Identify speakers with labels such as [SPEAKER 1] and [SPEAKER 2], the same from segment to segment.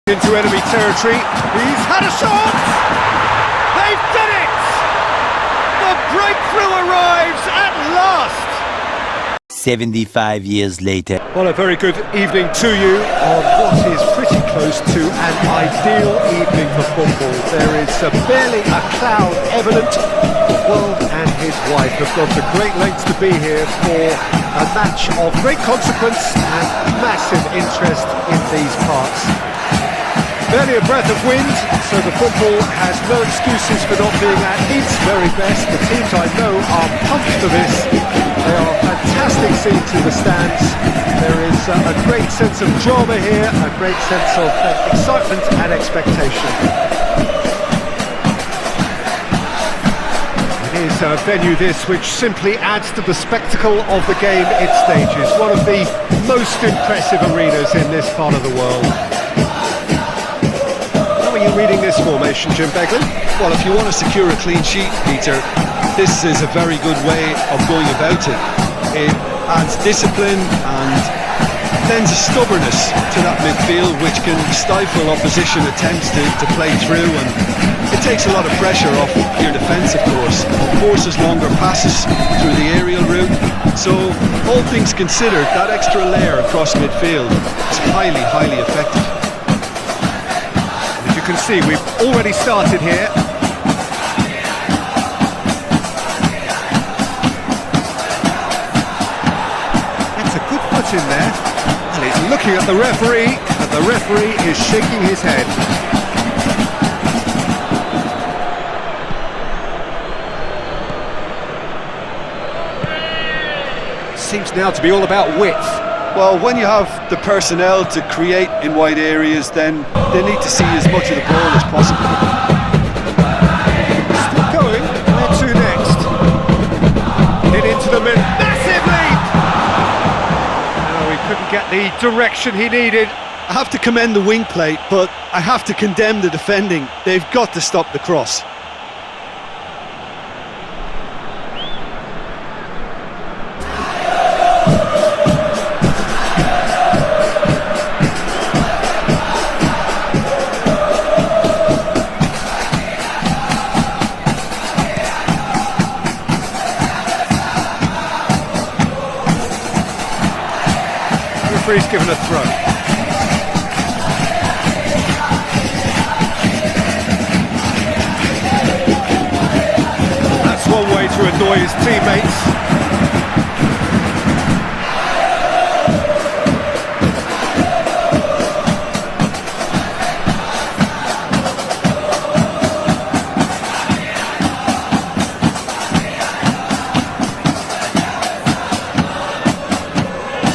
[SPEAKER 1] Into enemy territory, he's had a shot! They've done it! The breakthrough arrives at last!
[SPEAKER 2] 75 years later.
[SPEAKER 1] Well, a very good evening to you on what is pretty close to an ideal evening for football. There is barely a cloud evident. The world and his wife have gone to great lengths to be here for a match of great consequence and massive interest in these parts. Barely a breath of wind, so the football has no excuses for not being at its very best. The teams I know are pumped for this. They are fantastic scenes in the stands. There is a great sense of drama here, a great sense of excitement and expectation. It is a venue this which simply adds to the spectacle of the game it stages. One of the most impressive arenas in this part of the world. How are you reading this formation, Jim Beglin?
[SPEAKER 3] Well, if you want to secure a clean sheet, Peter, this is a very good way of going about it. It adds discipline and lends a stubbornness to that midfield which can stifle opposition attempts to play through, and it takes a lot of pressure off your defence, of course. Forces longer passes through the aerial route, so all things considered, that extra layer across midfield is highly, highly effective.
[SPEAKER 1] As you can see, we've already started here. That's a good foot in there, and he's looking at the referee, and the referee is shaking his head. Seems now to be all about width.
[SPEAKER 3] Well, when you have the personnel to create in wide areas, then they need to see as much of the ball as possible.
[SPEAKER 1] Still going, where to next? Get into the middle, massive leap! No, he couldn't get the direction he needed.
[SPEAKER 3] I have to commend the wing play, but I have to condemn the defending. They've got to stop the cross.
[SPEAKER 1] Referee's given a throw. That's one way to annoy his teammates.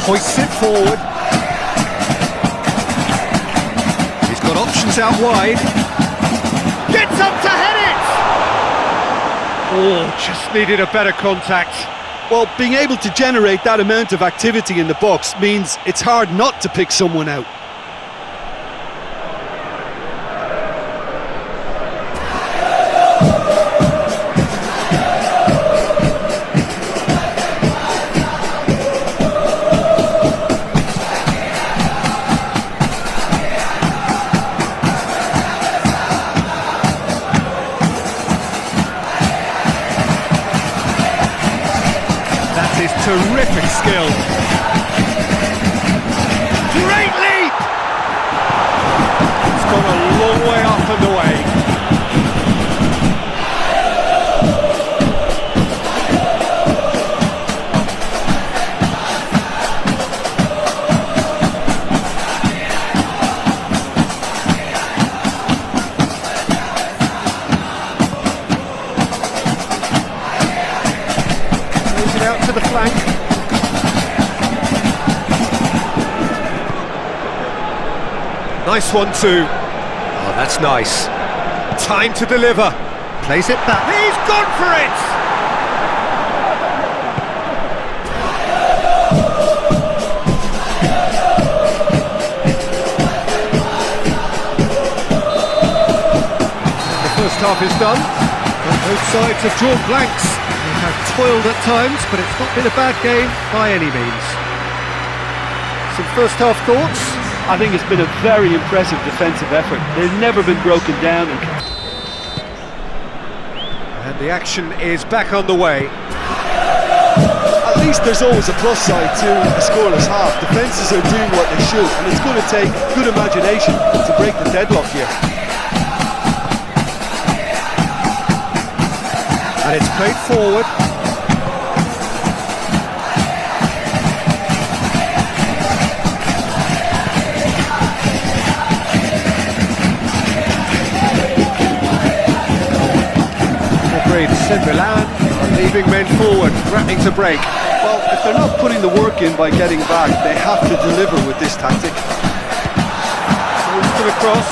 [SPEAKER 1] Hoists it forward. He's got options out wide. Gets up to head it! Oh, just needed a better contact.
[SPEAKER 3] Well, being able to generate that amount of activity in the box means it's hard not to pick someone out.
[SPEAKER 1] Terrific skill. Great leap! It's gone a long way up and away. Throws it out to the flank. Nice one too. Oh, that's nice. Time to deliver. Plays it back. He's gone for it! The first half is done. Both sides have drawn blanks. They have toiled at times, but it's not been a bad game by any means. Some first half thoughts?
[SPEAKER 3] I think it's been a very impressive defensive effort. They've never been broken down.
[SPEAKER 1] And the action is back on the way.
[SPEAKER 3] At least there's always a plus side to a scoreless half. Defences are doing what they should, and it's going to take good imagination to break the deadlock here.
[SPEAKER 1] And it's played forward. Milan are leaving men forward, threatening to break.
[SPEAKER 3] Well, if they're not putting the work in by getting back, they have to deliver with this tactic.
[SPEAKER 1] Moves to the cross.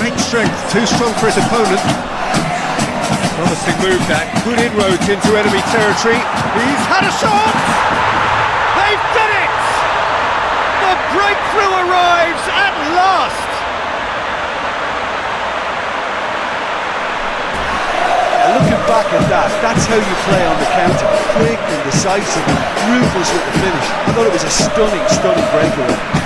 [SPEAKER 1] Great strength, too strong for his opponent. Promising move that, good inroads into enemy territory. He's had a shot! They've done it! The breakthrough arrives at last!
[SPEAKER 3] Looking back at that, that's how you play on the counter. Quick and decisive and ruthless with the finish. I thought it was a stunning, stunning breakaway.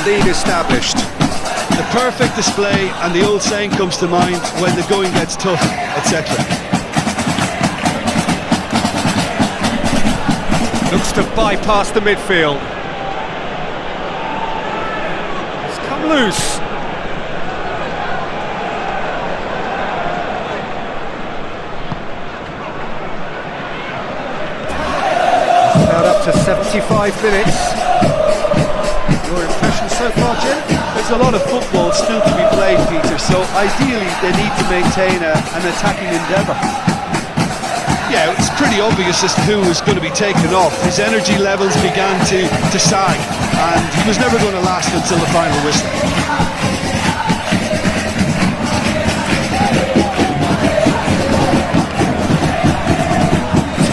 [SPEAKER 1] Lead established.
[SPEAKER 3] The perfect display, and the old saying comes to mind: when the going gets tough, etc.
[SPEAKER 1] Looks to bypass the midfield. It's come loose. It's about up to 75 minutes. Your impression so far, Jim?
[SPEAKER 3] There's a lot of football still to be played, Peter, so ideally they need to maintain an attacking endeavour. Yeah, it's pretty obvious as to who was going to be taken off. His energy levels began to sag, and he was never going to last until the final whistle.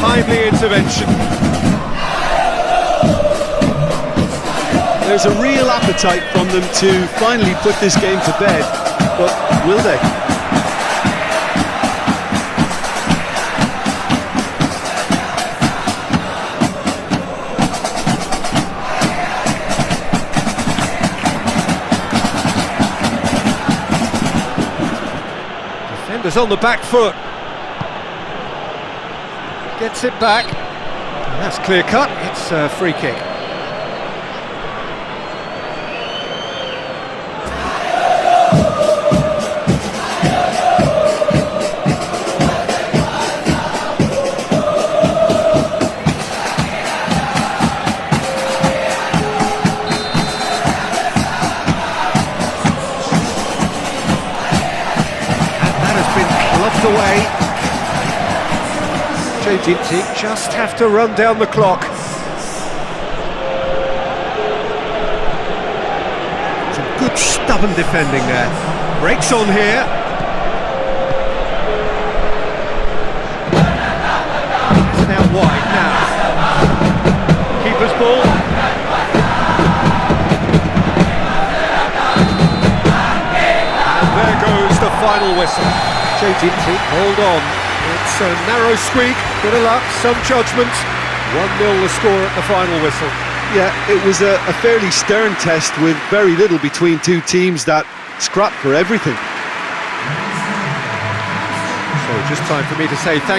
[SPEAKER 1] Timely intervention.
[SPEAKER 3] There's a real appetite from them to finally put this game to bed, but will they?
[SPEAKER 1] Defenders on the back foot. Gets it back. And that's clear cut. It's a free kick. Away. JGT just have to run down the clock. Some good stubborn defending there. Breaks on here. It's now wide now. Keeper's ball. And there goes the final whistle. JGT, hold on. It's a narrow squeak, bit of luck, some judgment. 1-0 the score at the final whistle.
[SPEAKER 3] Yeah, it was a fairly stern test with very little between two teams that scrapped for everything.
[SPEAKER 1] So just time for me to say thank you.